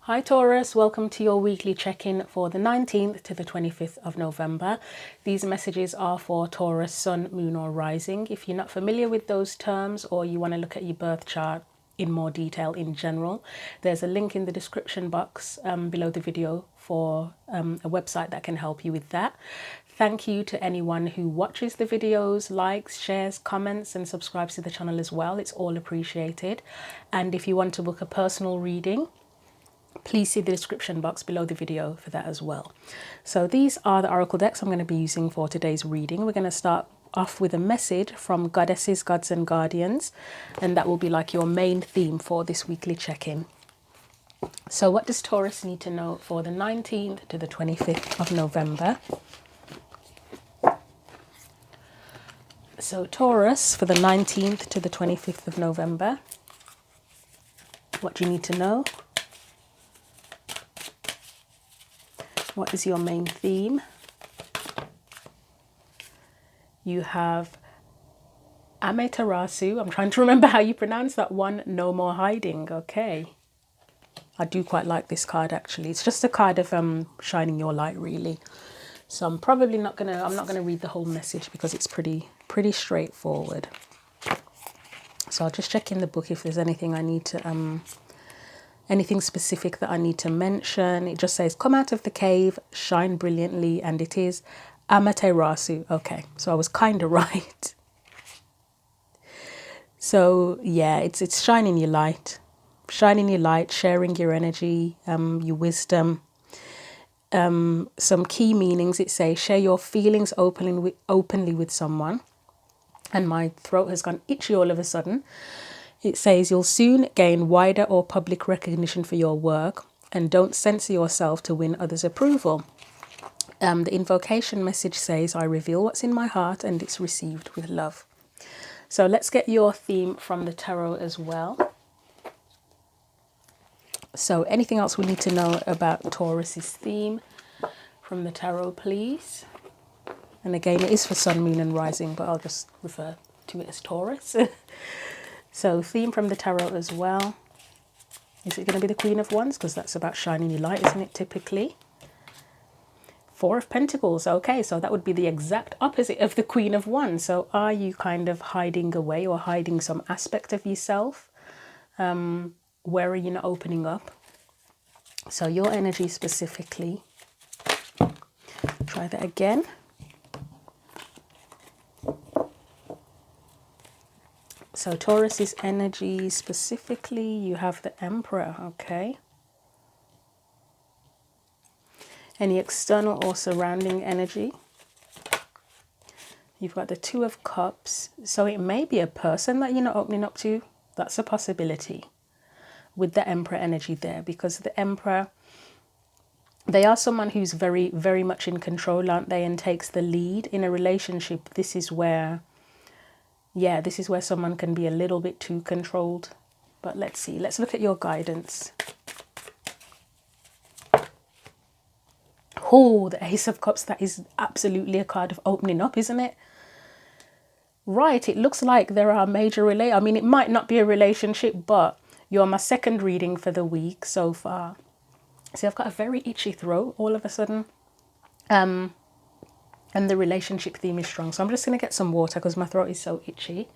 Hi Taurus, welcome to your weekly check-in for the 19th to the 25th of November. These messages are for Taurus, Sun, Moon or Rising. If you're not familiar with those terms or you want to look at your birth chart in more detail in general, there's a link in the description box below the video for a website that can help you with that. Thank you to anyone who watches the videos, likes, shares, comments and subscribes to the channel as well. It's all appreciated. And if you want to book a personal reading, please see the description box below the video for that as well. So these are the oracle decks I'm going to be using for today's reading. We're going to start off with a message from goddesses, gods and guardians, and that will be like your main theme for this weekly check-in. So what does Taurus need to know for the 19th to the 25th of November? So Taurus, for the 19th to the 25th of November, what do you need to know? What is your main theme? You have Amaterasu. I'm trying to remember how you pronounce that one. No more hiding. Okay. I do quite like this card actually. It's just a card of shining your light really. So I'm probably not gonna read the whole message because it's pretty straightforward. So I'll just check in the book if there's anything I need to anything specific that I need to mention. It just says, come out of the cave, shine brilliantly, and it is Amaterasu. Okay, so I was kind of right. So yeah, it's shining your light, sharing your energy, your wisdom. Some key meanings, it says, share your feelings openly with someone. And my throat has gone itchy all of a sudden. It says you'll soon gain wider or public recognition for your work and don't censor yourself to win others' approval. The invocation message says, I reveal what's in my heart and it's received with love. So let's get your theme from the tarot as well. So anything else we need to know about Taurus's theme from the tarot, please? And again, it is for Sun, Moon and Rising, but I'll just refer to it as Taurus. So theme from the tarot as well. Is it going to be the Queen of Wands? Because that's about shining your light, isn't it, typically? Four of Pentacles. Okay, so that would be the exact opposite of the Queen of Wands. So are you kind of hiding away or hiding some aspect of yourself? Where are you not opening up? So your energy specifically. Try that again. So Taurus's energy specifically, you have the Emperor, okay. Any external or surrounding energy? You've got the Two of Cups. So it may be a person that you're not opening up to. That's a possibility with the Emperor energy there, because the Emperor, they are someone who's very, very much in control, aren't they, and takes the lead in a relationship. This is where, yeah, this is where someone can be a little bit too controlled. But let's see. Let's look at your guidance. Oh, the Ace of Cups. That is absolutely a card of opening up, isn't it? Right. It looks like there are major I mean, it might not be a relationship, but you're my second reading for the week so far. See, I've got a very itchy throat all of a sudden. And the relationship theme is strong. So I'm just going to get some water because my throat is so itchy.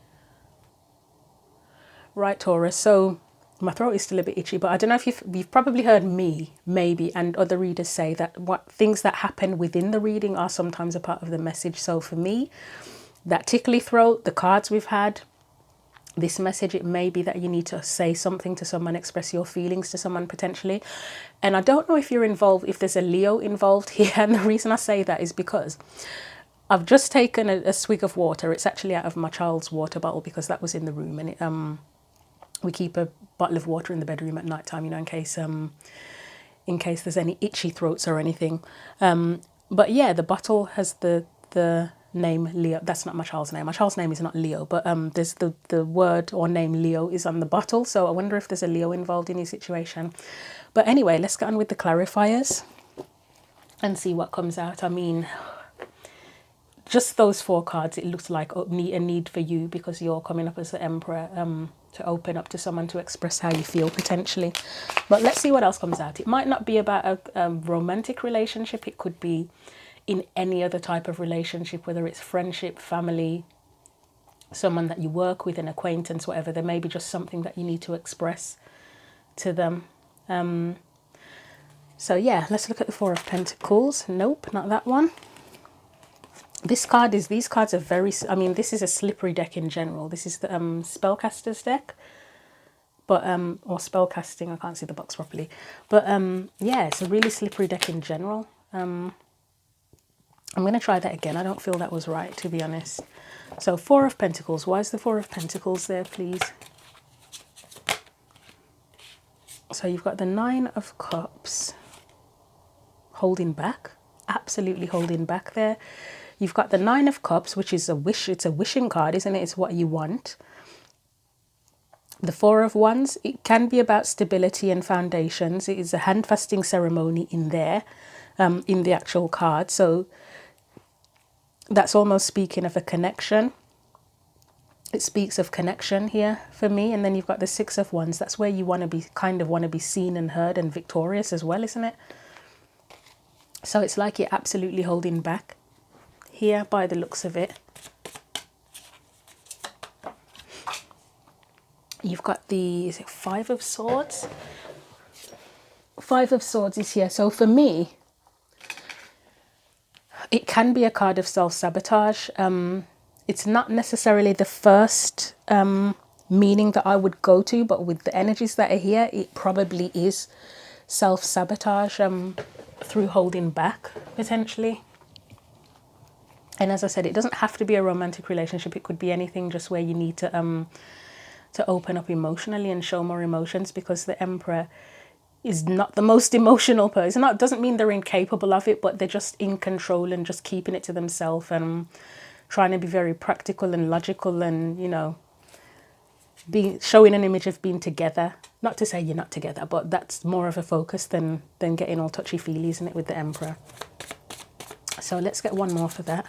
Right, Taurus. So my throat is still a bit itchy, but I don't know if you've probably heard me, maybe, and other readers say that things that happen within the reading are sometimes a part of the message. So for me, that tickly throat, the cards we've had, this message, it may be that you need to say something to someone, express your feelings to someone potentially. And I don't know if you're involved, if there's a Leo involved here. And the reason I say that is because I've just taken a swig of water. It's actually out of my child's water bottle because that was in the room. And it, we keep a bottle of water in the bedroom at night time, you know, in case there's any itchy throats or anything. But yeah, the bottle has the name Leo. That's not my child's name. My child's name is not Leo, but there's the word or name Leo is on the bottle. So I wonder if there's a Leo involved in your situation. But anyway, let's get on with the clarifiers and see what comes out. I mean, just those four cards, it looks like a need for you because you're coming up as the Emperor. to open up to someone, to express how you feel potentially. But let's see what else comes out. It might not be about a romantic relationship. It could be in any other type of relationship, whether it's friendship, family, someone that you work with, an acquaintance, whatever. There may be just something that you need to express to them. So yeah, let's look at the Four of Pentacles. Nope, not that one. These cards are very, I mean, this is a slippery deck in general. This is the spellcaster's deck, but or spellcasting, I can't see the box properly, but yeah, it's a really slippery deck in general. I'm going to try that again. I don't feel that was right, to be honest. So Four of Pentacles. Why is the Four of Pentacles there, please? So you've got the Nine of Cups, holding back, absolutely holding back there. You've got the Nine of Cups, which is a wish. It's a wishing card, isn't it? It's what you want. The Four of Wands, it can be about stability and foundations. It is a handfasting ceremony in there, in the actual card. So that's almost speaking of a connection. It speaks of connection here for me. And then you've got the Six of Wands. That's where you want to be, kind of want to be seen and heard and victorious as well, isn't it? So it's like you're absolutely holding back here by the looks of it. You've got the, is it Five of Swords? Five of Swords is here. So for me, it can be a card of self-sabotage. It's not necessarily the first meaning that I would go to, but with the energies that are here, it probably is self-sabotage through holding back, potentially. And as I said, it doesn't have to be a romantic relationship. It could be anything, just where you need to open up emotionally and show more emotions, because the Emperor is not the most emotional person. It doesn't mean they're incapable of it, but they're just in control and just keeping it to themselves and trying to be very practical and logical, and, you know, showing an image of being together. Not to say you're not together, but that's more of a focus than getting all touchy-feely, isn't it, with the Emperor? So let's get one more for that.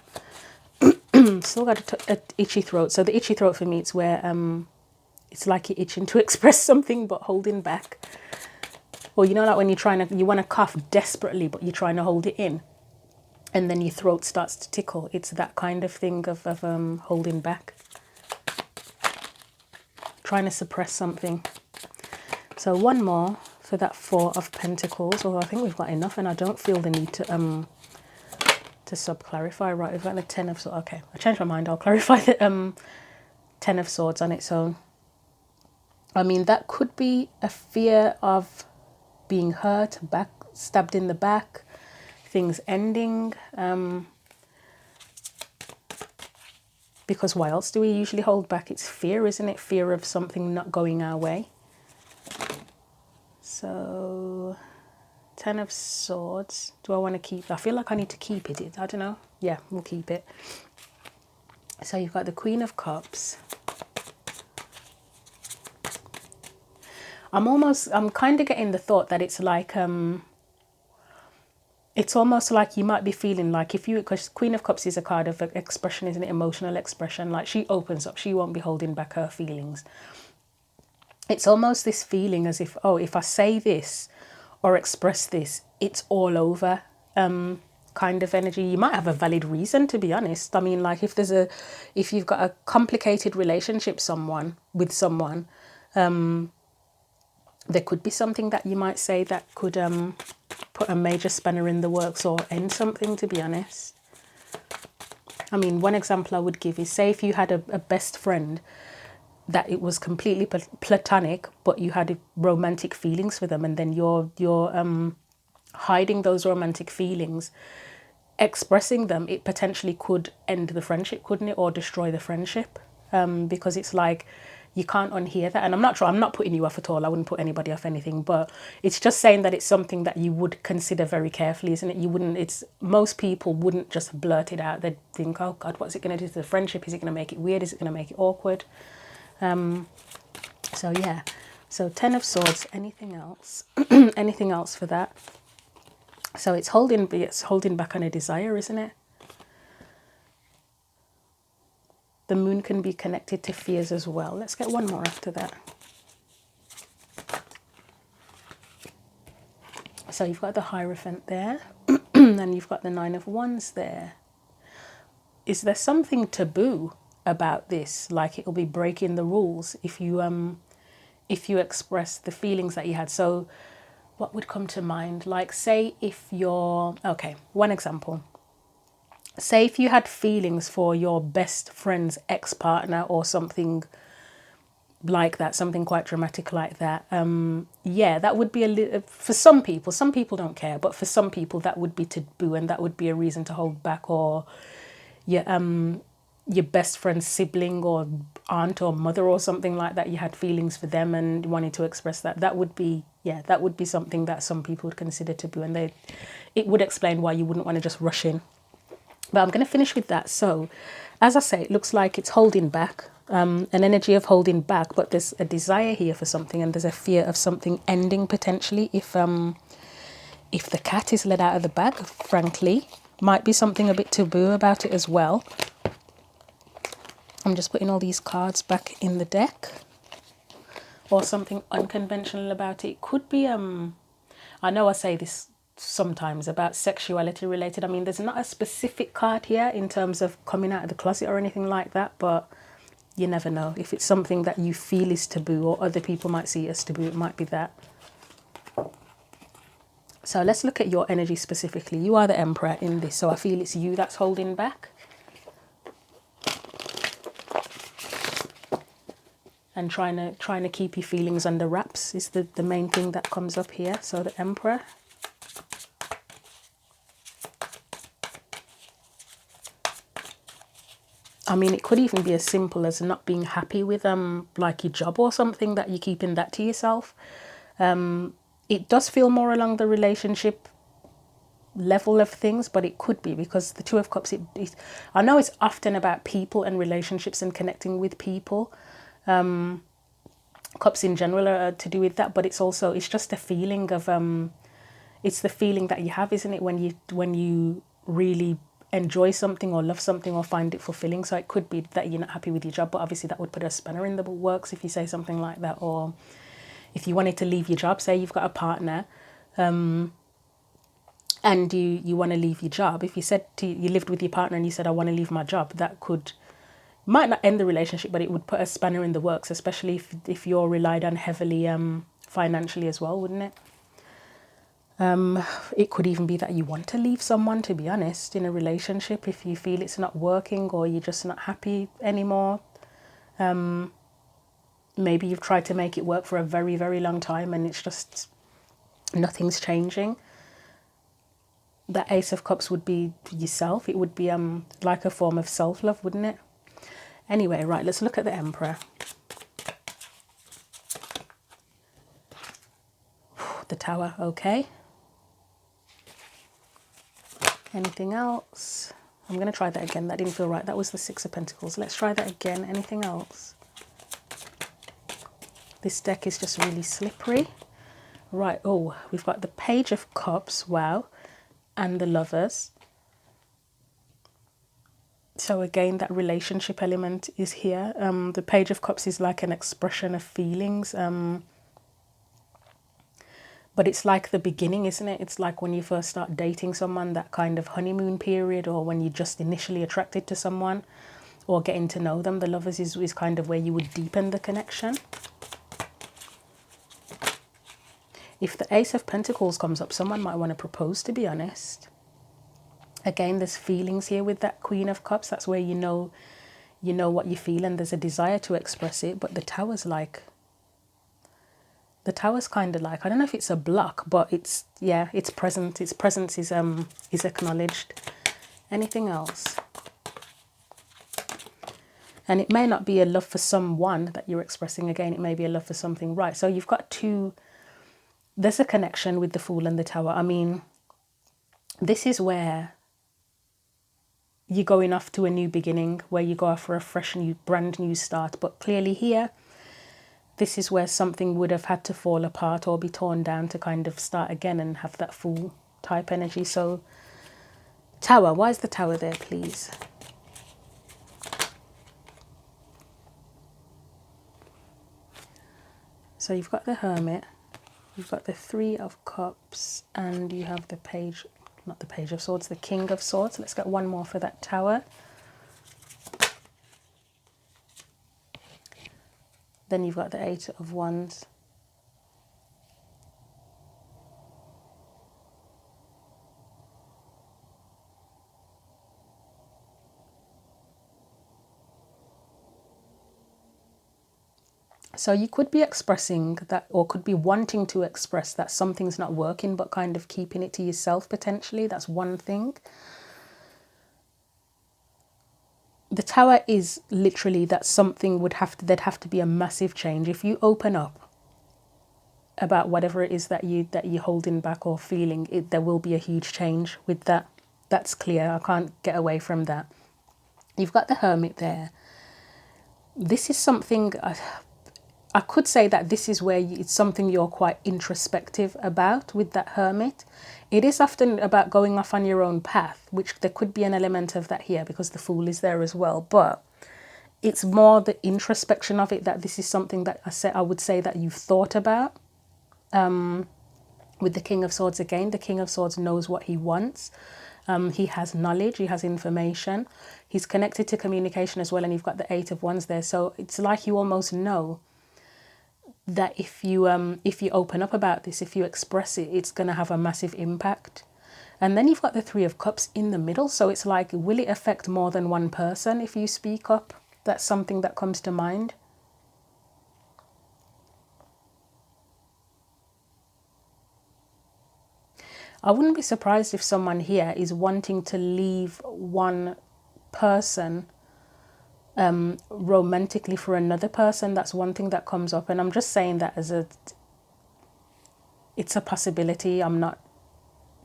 Still got a itchy throat. So the itchy throat for me, it's where it's like you're itching to express something but holding back. Or, you know, like when you want to cough desperately, but you're trying to hold it in, and then your throat starts to tickle. It's that kind of thing of holding back, trying to suppress something. So one more for that Four of Pentacles. Although I think we've got enough, and I don't feel the need to sub-clarify. Right, we've got the Ten of Swords. Okay, I changed my mind. I'll clarify the Ten of Swords on its own. I mean, that could be a fear of being hurt, stabbed in the back, things ending. Because why else do we usually hold back? It's fear, isn't it? Fear of something not going our way. So, Ten of Swords. Do I want to keep? I feel like I need to keep it. I don't know. Yeah, we'll keep it. So you've got the Queen of Cups. I'm kind of getting the thought that it's like, it's almost like you might be feeling like because Queen of Cups is a card of expression, isn't it? Emotional expression. Like, she opens up, she won't be holding back her feelings. It's almost this feeling as if, oh, if I say this or express this, it's all over, kind of energy. You might have a valid reason, to be honest. I mean, like, if you've got a complicated relationship with someone, there could be something that you might say that could put a major spanner in the works or end something, to be honest. I mean, one example I would give is, say if you had a best friend that it was completely platonic, but you had romantic feelings for them, and then you're hiding those romantic feelings, expressing them, it potentially could end the friendship, couldn't it? Or destroy the friendship, because it's like, you can't unhear that. And I'm not putting you off at all. I wouldn't put anybody off anything, but it's just saying that it's something that you would consider very carefully, isn't it? Most people wouldn't just blurt it out. They'd think, oh God, what's it going to do to the friendship? Is it going to make it weird? Is it going to make it awkward? So yeah. So Ten of Swords. Anything else? Anything else for that? So it's holding back on a desire, isn't it? The Moon can be connected to fears as well. Let's get one more after that. So you've got the Hierophant there, and you've got the Nine of Wands there. Is there something taboo about this? Like it'll be breaking the rules if you express the feelings that you had. So what would come to mind? Like say if you're, okay, one example. Say if you had feelings for your best friend's ex-partner or something like that, something quite dramatic like that. Yeah, that would be a little, for some people don't care, but for some people that would be taboo and that would be a reason to hold back. Or your best friend's sibling or aunt or mother or something like that, you had feelings for them and wanted to express that. That would be, yeah, that would be something that some people would consider taboo, and it would explain why you wouldn't want to just rush in. But I'm going to finish with that. So, as I say, it looks like it's holding back, an energy of holding back, but there's a desire here for something, and there's a fear of something ending potentially. If the cat is let out of the bag, frankly, might be something a bit taboo about it as well. I'm just putting all these cards back in the deck. Or something unconventional about it. It could be, I know I say this sometimes about sexuality related. I mean, there's not a specific card here in terms of coming out of the closet or anything like that, but you never know. If it's something that you feel is taboo or other people might see as taboo, it might be that. So let's look at your energy specifically. You are the Emperor in this, so I feel it's you that's holding back. And trying to keep your feelings under wraps is the main thing that comes up here. So the Emperor. I mean, it could even be as simple as not being happy with like your job or something, that you're keeping that to yourself. It does feel more along the relationship level of things, but it could be because the Two of Cups, I know it's often about people and relationships and connecting with people. Cups in general are to do with that, but it's just a feeling of it's the feeling that you have, isn't it, when you really enjoy something or love something or find it fulfilling. So it could be that you're not happy with your job, but obviously that would put a spanner in the works if you say something like that. Or if you wanted to leave your job, say you've got a partner and you want to leave your job, if you lived with your partner and you said, I want to leave my job, that might not end the relationship, but it would put a spanner in the works, especially if you're relied on heavily financially as well, wouldn't it? It could even be that you want to leave someone, to be honest, in a relationship, if you feel it's not working or you're just not happy anymore. Maybe you've tried to make it work for a very, very long time and it's just nothing's changing. The Ace of Cups would be yourself. It would be like a form of self-love, wouldn't it? Anyway, right, let's look at the Emperor. The Tower, okay. Anything else? I'm going to try that again. That didn't feel right. That was the Six of Pentacles. Let's try that again. Anything else? This deck is just really slippery. Right, oh, we've got the Page of Cups, wow, and the Lovers. So again, that relationship element is here. The Page of Cups is like an expression of feelings. But it's like the beginning, isn't it? It's like when you first start dating someone, that kind of honeymoon period, or when you're just initially attracted to someone or getting to know them. The Lovers is kind of where you would deepen the connection. If the Ace of Pentacles comes up, someone might want to propose, to be honest. Again, there's feelings here with that Queen of Cups. That's where you know what you feel and there's a desire to express it. But the Tower's kind of like, I don't know if it's a block, but it's present. Its presence is acknowledged. Anything else? And it may not be a love for someone that you're expressing. Again, it may be a love for something. Right, so you've got there's a connection with the Fool and the Tower. I mean, this is where you're going off to a new beginning, where you go off for a fresh new, brand new start. But clearly here, this is where something would have had to fall apart or be torn down to kind of start again and have that Fool type energy. So Tower, why is the Tower there, please? So you've got the Hermit. You've got the Three of Cups and you have the Page, not the Page of Swords, the King of Swords. Let's get one more for that Tower. Then you've got the Eight of Wands. So you could be expressing that, or could be wanting to express that something's not working, but kind of keeping it to yourself potentially. That's one thing. The Tower is literally that something there'd have to be a massive change. If you open up about whatever it is that you're holding back or feeling, there will be a huge change with that. That's clear. I can't get away from that. You've got the Hermit there. This is something... I could say that this is where it's something you're quite introspective about with that Hermit. It is often about going off on your own path, which there could be an element of that here because the Fool is there as well. But it's more the introspection of it, that this is something that I would say that you've thought about. With the King of Swords again, the King of Swords knows what he wants. He has knowledge, he has information. He's connected to communication as well, and you've got the Eight of Wands there. So it's like you almost know that if you open up about this, if you express it, it's going to have a massive impact. And then you've got the Three of Cups in the middle. So it's like, will it affect more than one person if you speak up? That's something that comes to mind. I wouldn't be surprised if someone here is wanting to leave one person romantically for another person. That's one thing that comes up, and I'm just saying that as it's a possibility. I'm not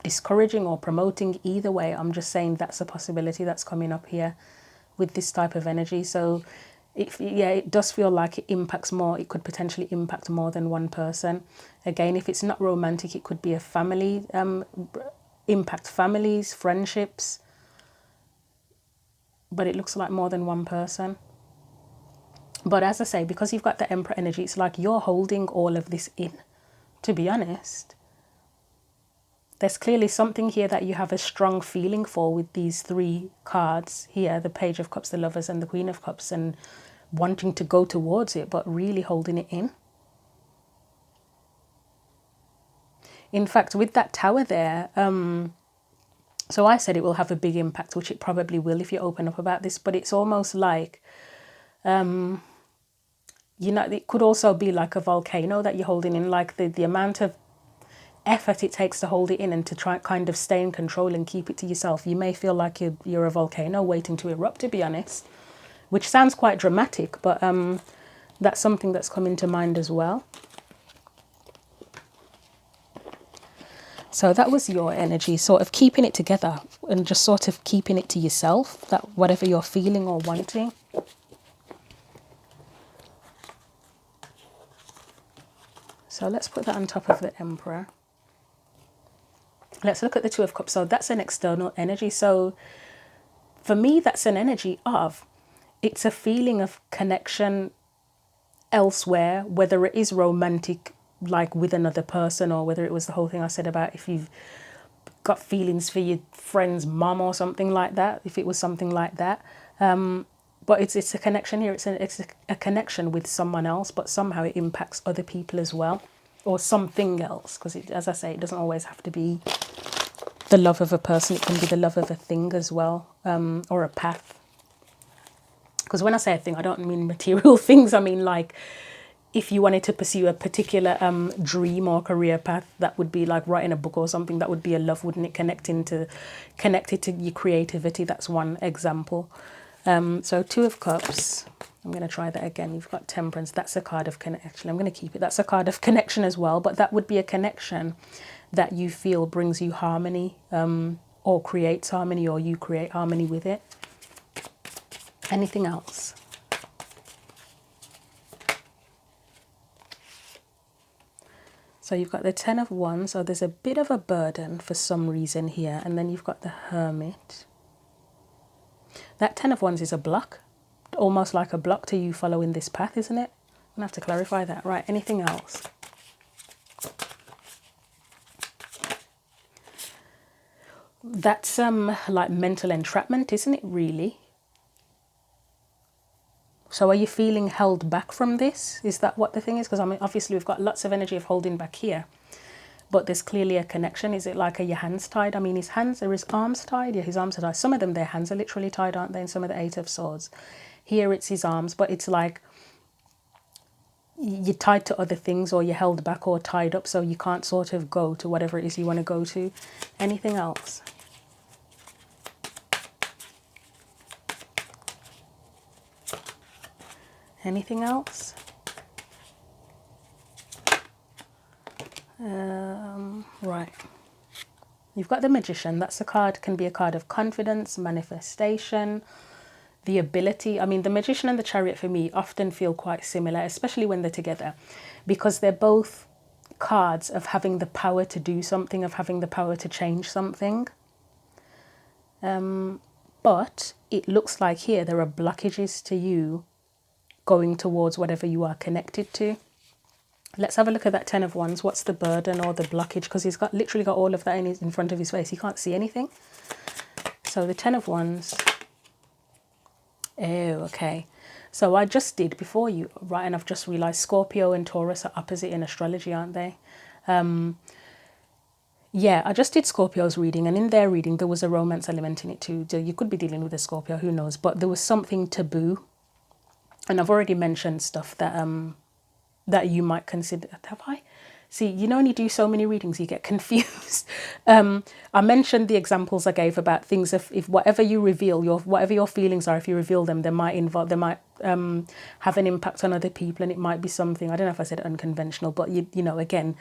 discouraging or promoting either way. I'm just saying that's a possibility that's coming up here with this type of energy. So it does feel like it impacts more. It could potentially impact more than one person. Again, if it's not romantic, it could be a family, impact families, friendships. But it looks like more than one person. But as I say, because you've got the Emperor energy, it's like you're holding all of this in, to be honest. There's clearly something here that you have a strong feeling for with these three cards here, the Page of Cups, the Lovers, and the Queen of Cups, and wanting to go towards it, but really holding it in. In fact, with that Tower there, so I said it will have a big impact, which it probably will if you open up about this, but it's almost like, it could also be like a volcano that you're holding in, like the amount of effort it takes to hold it in and to try kind of stay in control and keep it to yourself. You may feel like you're a volcano waiting to erupt, to be honest, which sounds quite dramatic, but that's something that's coming to mind as well. So that was your energy, sort of keeping it together and just sort of keeping it to yourself, that whatever you're feeling or wanting. So let's put that on top of the Emperor. Let's look at the Two of Cups. So that's an external energy. So for me, that's an energy of, it's a feeling of connection elsewhere, whether it is romantic, like with another person, or whether it was the whole thing I said about if you've got feelings for your friend's mum or something like that, if it was something like that. But it's a connection here. It's a connection with someone else, but somehow it impacts other people as well, or something else. Because as I say, it doesn't always have to be the love of a person. It can be the love of a thing as well, or a path. Because when I say a thing, I don't mean material things. I mean like, if you wanted to pursue a particular dream or career path, that would be like writing a book or something. That would be a love, wouldn't it? Connected to your creativity. That's one example. So Two of Cups. I'm going to try that again. You've got Temperance. That's a card of connection. I'm going to keep it. That's a card of connection as well. But that would be a connection that you feel brings you harmony, or creates harmony, or you create harmony with it. Anything else? So you've got the Ten of Wands. So there's a bit of a burden for some reason here. And then you've got the Hermit. That Ten of Wands is a block. Almost like a block to you following this path, isn't it? I'm going to have to clarify that. Right, anything else? That's like mental entrapment, isn't it, really? So are you feeling held back from this? Is that what the thing is? Because I mean, obviously we've got lots of energy of holding back here, but there's clearly a connection. Is it like, are your hands tied? I mean, his hands, are his arms tied? Yeah, his arms are tied. Some of them, their hands are literally tied, aren't they? And some of the Eight of Swords. Here it's his arms, but it's like you're tied to other things, or you're held back or tied up, so you can't sort of go to whatever it is you want to go to. Anything else? Anything else? Right. You've got the Magician. That's a card, can be a card of confidence, manifestation, the ability. I mean, the Magician and the Chariot for me often feel quite similar, especially when they're together, because they're both cards of having the power to do something, of having the power to change something. But it looks like here there are blockages to you going towards whatever you are connected to. Let's have a look at that Ten of Wands. What's the burden or the blockage? Because he's got literally got all of that in front of his face. He can't see anything. So the Ten of Wands. Oh, okay. So I just did before you, right? And I've just realised Scorpio and Taurus are opposite in astrology, aren't they? Yeah, I just did Scorpio's reading, and in their reading there was a romance element in it too. So you could be dealing with a Scorpio, who knows? But there was something taboo, and I've already mentioned stuff that that you might consider. Have I? See, you know, when you do so many readings, you get confused. I mentioned the examples I gave about things. If whatever you reveal, whatever your feelings are, if you reveal them, they might have an impact on other people, and it might be something. I don't know if I said unconventional, but you know, again,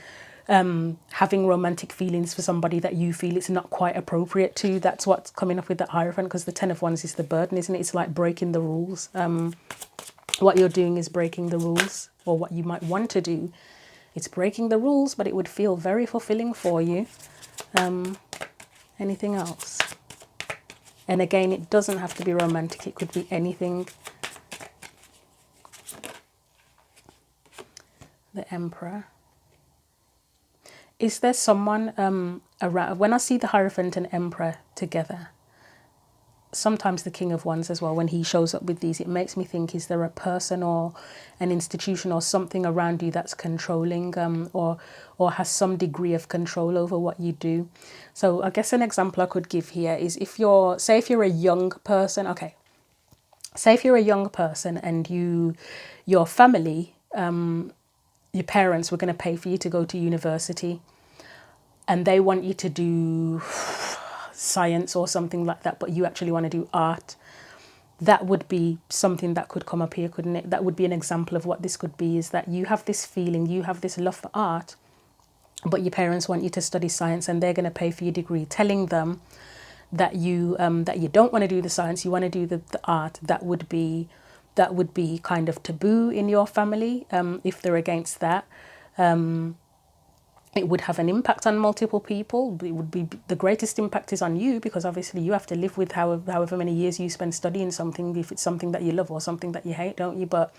having romantic feelings for somebody that you feel it's not quite appropriate to. That's what's coming up with that Hierophant, because the Ten of Wands is the burden, isn't it? It's like breaking the rules. What you're doing is breaking the rules, or what you might want to do. It's breaking the rules, but it would feel very fulfilling for you. Anything else? And again, it doesn't have to be romantic. It could be anything. The Emperor. Is there someone around? When I see the Hierophant and Emperor together, sometimes the King of Wands as well, when he shows up with these, it makes me think, is there a person or an institution or something around you that's controlling, or has some degree of control over what you do? So I guess an example I could give here is, if you're a young person, okay, say if you're a young person and your family, your parents were going to pay for you to go to university, and they want you to do science or something like that, but you actually want to do art. That would be something that could come up here, couldn't it? That would be an example of what this could be, is that you have this feeling, you have this love for art, but your parents want you to study science, and they're going to pay for your degree, telling them that you don't want to do the science, you want to do the art. That would be kind of taboo in your family. If they're against that, it would have an impact on multiple people. It would be, the greatest impact is on you, because obviously you have to live with however many years you spend studying something, if it's something that you love or something that you hate, don't you? But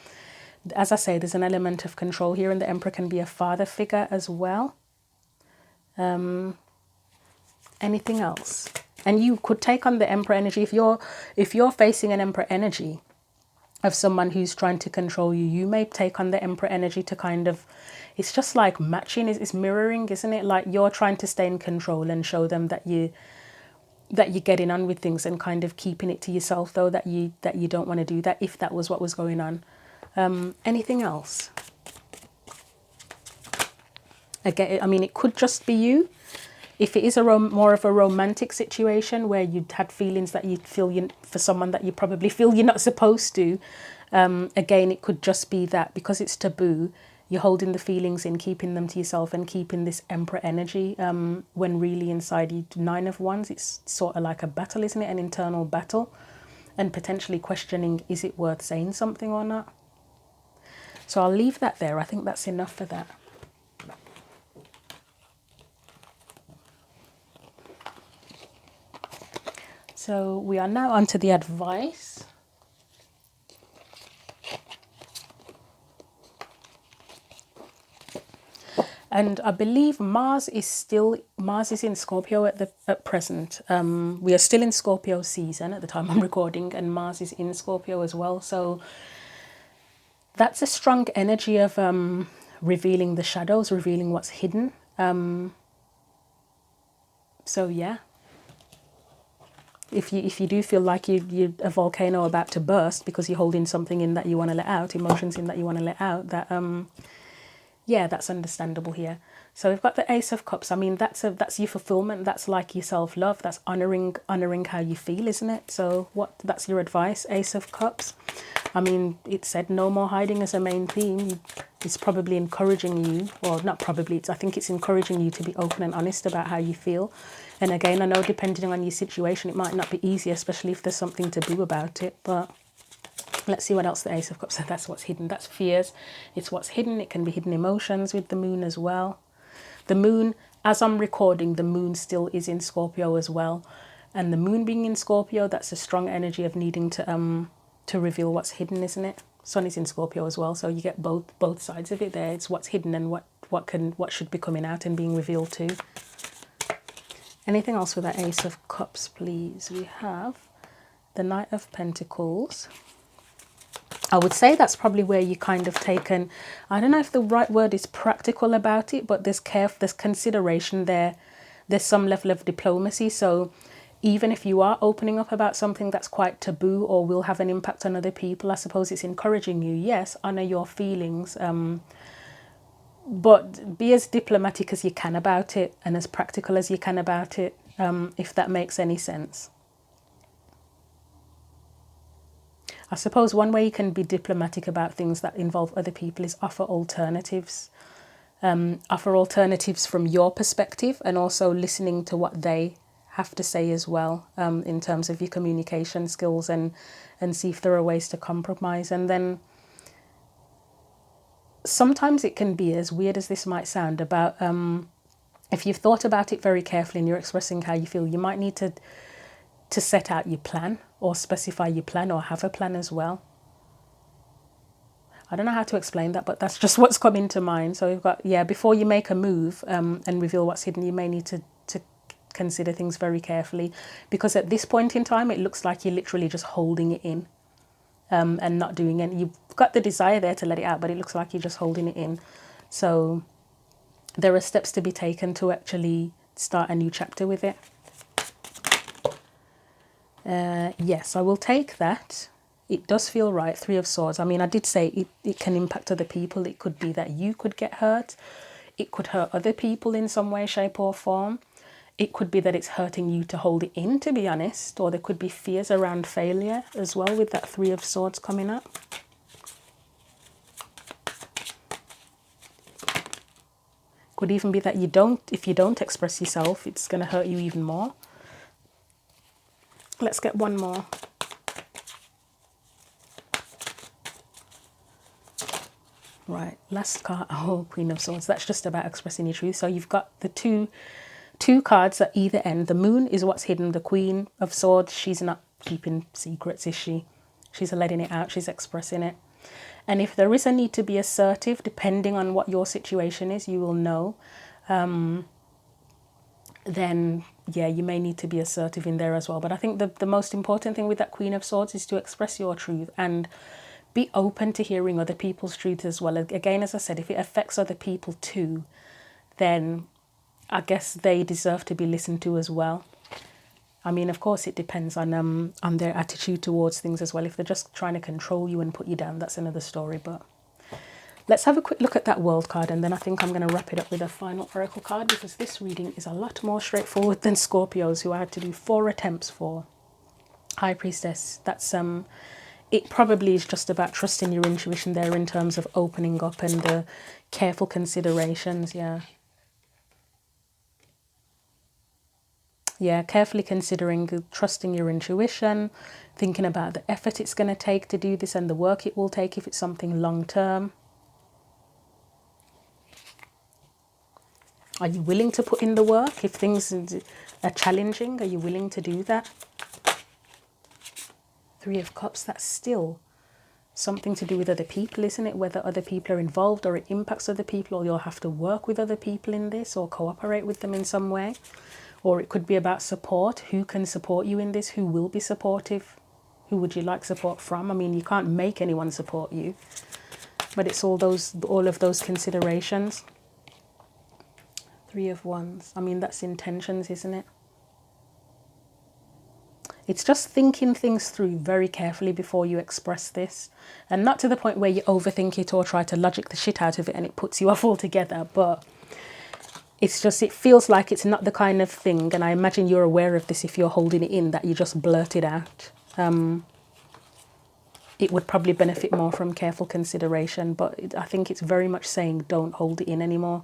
as I say, there's an element of control here, and the Emperor can be a father figure as well. Anything else? And you could take on the Emperor energy. If you're facing an Emperor energy of someone who's trying to control you, you may take on the Emperor energy to kind of, it's just like matching, it's mirroring, isn't it? Like you're trying to stay in control and show them that you're getting on with things, and kind of keeping it to yourself, though, that you don't want to do that, if that was what was going on. Anything else? Again, I mean, it could just be you. If it is more of a romantic situation where you had feelings that you feel for someone that you probably feel you're not supposed to, again, it could just be that, because it's taboo, you're holding the feelings in, keeping them to yourself, and keeping this Emperor energy, when really inside you, Nine of Wands, it's sort of like a battle, isn't it? An internal battle, and potentially questioning, is it worth saying something or not? So I'll leave that there. I think that's enough for that. So we are now on to the advice. And I believe Mars is in Scorpio at present. We are still in Scorpio season at the time I'm recording, and Mars is in Scorpio as well. So that's a strong energy of revealing the shadows, revealing what's hidden. So yeah, if you do feel like you're a volcano about to burst because you're holding something in that you want to let out, emotions in that you want to let out, that yeah, that's understandable here. So we've got the Ace of Cups. I mean, that's your fulfillment. That's like your self-love. That's honoring how you feel, isn't it? So that's your advice, Ace of Cups. I mean, it said no more hiding as a main theme. It's probably encouraging you, well, not probably, I think it's encouraging you to be open and honest about how you feel. And again, I know depending on your situation, it might not be easy, especially if there's something taboo about it, but let's see what else the Ace of Cups. So that's what's hidden. That's fears. It's what's hidden. It can be hidden emotions with the moon as well. The moon, as I'm recording, the moon still is in Scorpio as well. And the moon being in Scorpio, that's a strong energy of needing to reveal what's hidden, isn't it? Sun is in Scorpio as well, so you get both sides of it there. It's what's hidden and what should be coming out and being revealed too. Anything else with that Ace of Cups, please? We have the Knight of Pentacles. I would say that's probably where you kind of taken, I don't know if the right word is practical about it, but there's consideration there. There's some level of diplomacy. So even if you are opening up about something that's quite taboo or will have an impact on other people, I suppose it's encouraging you, yes, honor your feelings, but be as diplomatic as you can about it and as practical as you can about it, if that makes any sense. I suppose one way you can be diplomatic about things that involve other people is offer alternatives. Offer alternatives from your perspective, and also listening to what they have to say as well, in terms of your communication skills, and see if there are ways to compromise. And then sometimes it can be, as weird as this might sound, about if you've thought about it very carefully and you're expressing how you feel, you might need to set out your plan, or specify your plan, or have a plan as well. I don't know how to explain that, but that's just what's come into mind. So we've got, yeah, before you make a move and reveal what's hidden, you may need to consider things very carefully, because at this point in time, it looks like you're literally just holding it in, and not doing it. You've got the desire there to let it out, but it looks like you're just holding it in. So there are steps to be taken to actually start a new chapter with it. Yes, I will take that. It does feel right. Three of Swords. I mean, I did say it can impact other people. It could be that you could get hurt. It could hurt other people in some way, shape or form. It could be that it's hurting you to hold it in, to be honest. Or there could be fears around failure as well, with that Three of Swords coming up. Could even be that if you don't express yourself, it's going to hurt you even more. Let's get one more. Right, last card. Oh, Queen of Swords. That's just about expressing your truth. So you've got the two cards at either end. The Moon is what's hidden. The Queen of Swords, she's not keeping secrets, is she? She's letting it out. She's expressing it. And if there is a need to be assertive, depending on what your situation is, you will know. Then, yeah, you may need to be assertive in there as well. But I think the most important thing with that Queen of Swords is to express your truth and be open to hearing other people's truth as well. Again, as I said, if it affects other people too, then I guess they deserve to be listened to as well. I mean, of course, it depends on their attitude towards things as well. If they're just trying to control you and put you down, that's another story. But let's have a quick look at that World card, and then I think I'm going to wrap it up with a final Oracle card, because this reading is a lot more straightforward than Scorpios, who I had to do 4 attempts for. High Priestess, that's it probably is just about trusting your intuition there, in terms of opening up and the careful considerations. Yeah, carefully considering, trusting your intuition, thinking about the effort it's going to take to do this and the work it will take if it's something long term. Are you willing to put in the work if things are challenging? Are you willing to do that? Three of Cups, that's still something to do with other people, isn't it? Whether other people are involved or it impacts other people, or you'll have to work with other people in this or cooperate with them in some way. Or it could be about support. Who can support you in this? Who will be supportive? Who would you like support from? I mean, you can't make anyone support you, but it's all of those considerations. Three of Wands. I mean, that's intentions, isn't it? It's just thinking things through very carefully before you express this, and not to the point where you overthink it or try to logic the shit out of it and it puts you off altogether, but it's just, it feels like it's not the kind of thing, and I imagine you're aware of this if you're holding it in, that you just blurt it out. It would probably benefit more from careful consideration, but I think it's very much saying don't hold it in anymore.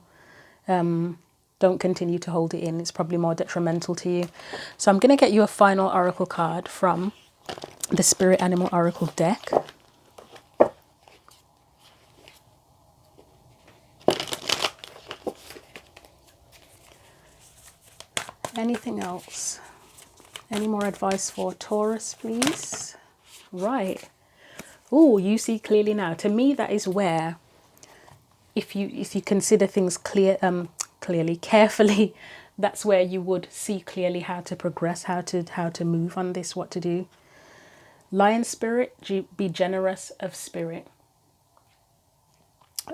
Don't continue to hold it in. It's probably more detrimental to you. So I'm going to get you a final oracle card from the Spirit Animal Oracle deck. Anything else? Any more advice for Taurus, please? Right. Oh, you see clearly now. To me, that is where, if you consider things carefully, that's where you would see clearly how to progress, how to move on this, what to do. Lion spirit, be generous of spirit.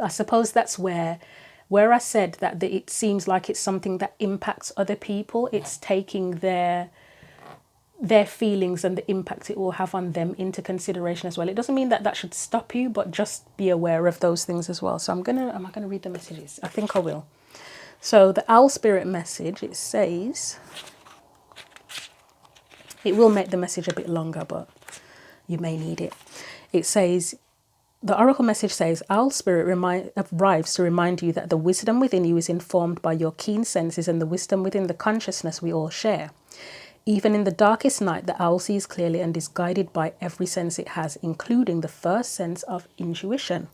I suppose that's where I said that it seems like it's something that impacts other people. It's taking their feelings and the impact it will have on them into consideration as well. It doesn't mean that should stop you, but just be aware of those things as well. So am I gonna read the messages? I think I will. So the owl spirit message, it says, it will make the message a bit longer, but you may need it. It says, the oracle message says, owl spirit arrives to remind you that the wisdom within you is informed by your keen senses and the wisdom within the consciousness we all share. Even in the darkest night, the owl sees clearly and is guided by every sense it has, including the first sense of intuition.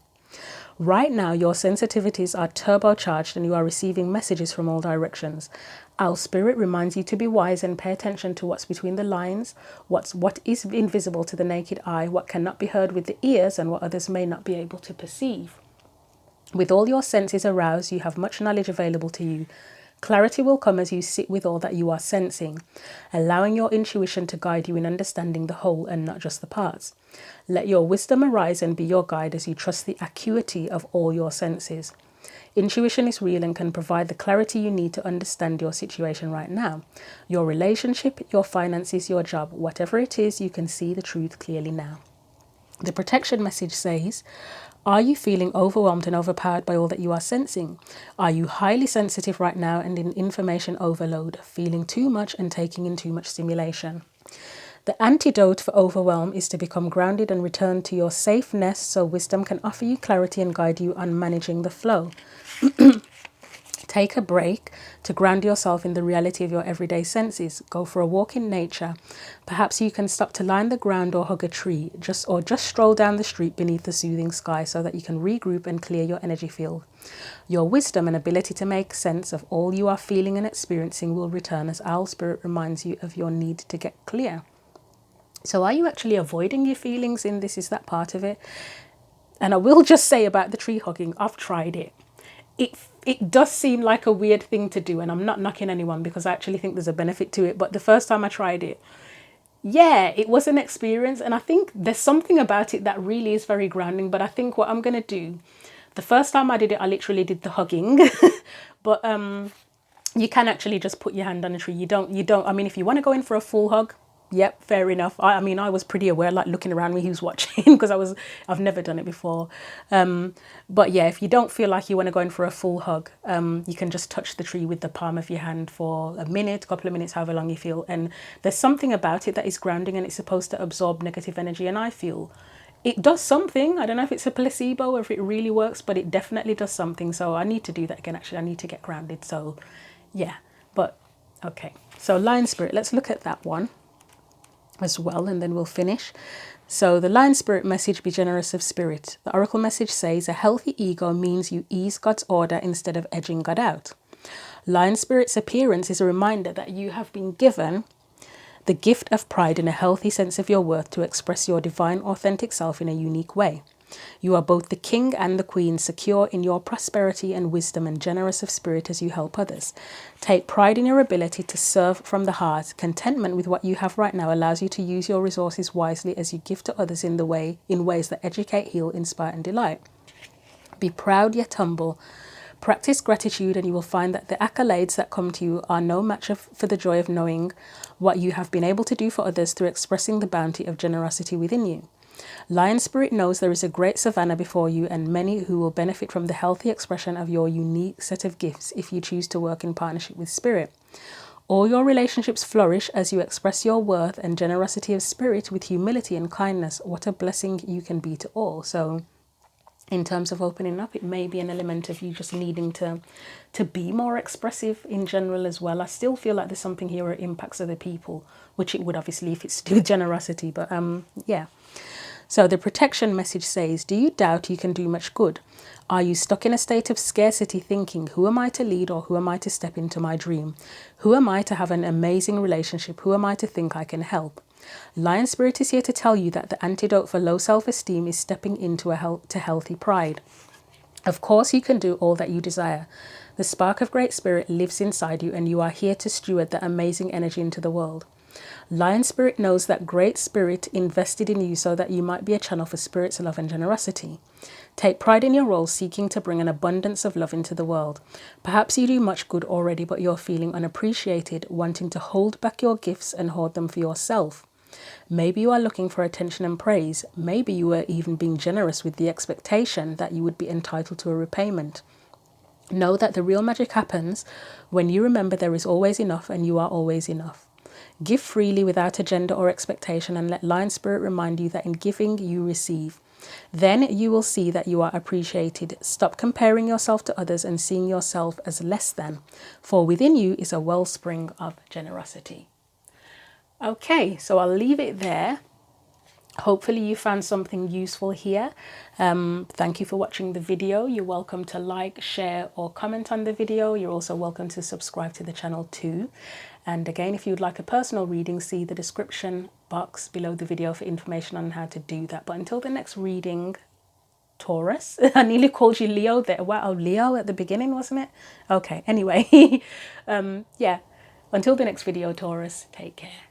Right now, your sensitivities are turbocharged and you are receiving messages from all directions. Owl spirit reminds you to be wise and pay attention to what's between the lines, what is invisible to the naked eye, what cannot be heard with the ears, and what others may not be able to perceive. With all your senses aroused, you have much knowledge available to you. Clarity will come as you sit with all that you are sensing, allowing your intuition to guide you in understanding the whole and not just the parts. Let your wisdom arise and be your guide as you trust the acuity of all your senses. Intuition is real and can provide the clarity you need to understand your situation right now. Your relationship, your finances, your job, whatever it is, you can see the truth clearly now. The protection message says, are you feeling overwhelmed and overpowered by all that you are sensing? Are you highly sensitive right now and in information overload, feeling too much and taking in too much stimulation? The antidote for overwhelm is to become grounded and return to your safe nest so wisdom can offer you clarity and guide you on managing the flow. Take a break to ground yourself in the reality of your everyday senses. Go for a walk in nature. Perhaps you can stop to line the ground or hug a tree, just stroll down the street beneath the soothing sky so that you can regroup and clear your energy field. Your wisdom and ability to make sense of all you are feeling and experiencing will return as Owl Spirit reminds you of your need to get clear. So are you actually avoiding your feelings in this? Is that part of it? And I will just say about the tree hugging, I've tried it. It does seem like a weird thing to do, and I'm not knocking anyone because I actually think there's a benefit to it. But the first time I tried it, yeah, it was an experience. And I think there's something about it that really is very grounding. But I think what I'm going to do, the first time I did it, I literally did the hugging. But you can actually just put your hand on a tree. You don't, I mean, if you want to go in for a full hug, yep, fair enough. I mean, I was pretty aware, like looking around me who's watching, because I've never done it before. But yeah, if you don't feel like you want to go in for a full hug, you can just touch the tree with the palm of your hand for a minute, couple of minutes, however long you feel. And there's something about it that is grounding and it's supposed to absorb negative energy. And I feel it does something. I don't know if it's a placebo or if it really works, but it definitely does something. So I need to do that again. Actually, I need to get grounded. So yeah, but okay. So Lion Spirit, let's look at that one as well, and then we'll finish. So the Lion Spirit message, be generous of spirit. The oracle message says a healthy ego means you ease God's order instead of edging God out. Lion Spirit's appearance is a reminder that you have been given the gift of pride and a healthy sense of your worth to express your divine, authentic self in a unique way. You are both the king and the queen, secure in your prosperity and wisdom and generous of spirit as you help others. Take pride in your ability to serve from the heart. Contentment with what you have right now allows you to use your resources wisely as you give to others in ways that educate, heal, inspire, and delight. Be proud yet humble. Practice gratitude and you will find that the accolades that come to you are no match for the joy of knowing what you have been able to do for others through expressing the bounty of generosity within you. Lion Spirit knows there is a great savannah before you and many who will benefit from the healthy expression of your unique set of gifts if you choose to work in partnership with Spirit. All your relationships flourish as you express your worth and generosity of spirit with humility and kindness. What a blessing you can be to all. So in terms of opening up, it may be an element of you just needing to be more expressive in general as well. I still feel like there's something here where it impacts other people, which it would obviously if it's to do with generosity, but yeah. So the protection message says, do you doubt you can do much good? Are you stuck in a state of scarcity thinking, who am I to lead or who am I to step into my dream? Who am I to have an amazing relationship? Who am I to think I can help? Lion Spirit is here to tell you that the antidote for low self-esteem is stepping into healthy pride. Of course, you can do all that you desire. The spark of Great Spirit lives inside you and you are here to steward that amazing energy into the world. Lion Spirit knows that Great Spirit invested in you so that you might be a channel for Spirit's love and generosity. Take pride in your role, seeking to bring an abundance of love into the world. Perhaps you do much good already, but you're feeling unappreciated, wanting to hold back your gifts and hoard them for yourself. Maybe you are looking for attention and praise. Maybe you are even being generous with the expectation that you would be entitled to a repayment. Know that the real magic happens when you remember there is always enough and you are always enough. Give freely without agenda or expectation and let Lion Spirit remind you that in giving you receive. Then you will see that you are appreciated. Stop comparing yourself to others and seeing yourself as less than, for within you is a wellspring of generosity. Okay, so I'll leave it there. Hopefully you found something useful here. Thank you for watching the video. You're welcome to like, share or comment on the video. You're also welcome to subscribe to the channel too. And again, if you'd like a personal reading, see the description box below the video for information on how to do that. But until the next reading, Taurus, I nearly called you Leo there. Wow, Leo at the beginning, wasn't it? Okay, anyway, yeah. Until the next video, Taurus, take care.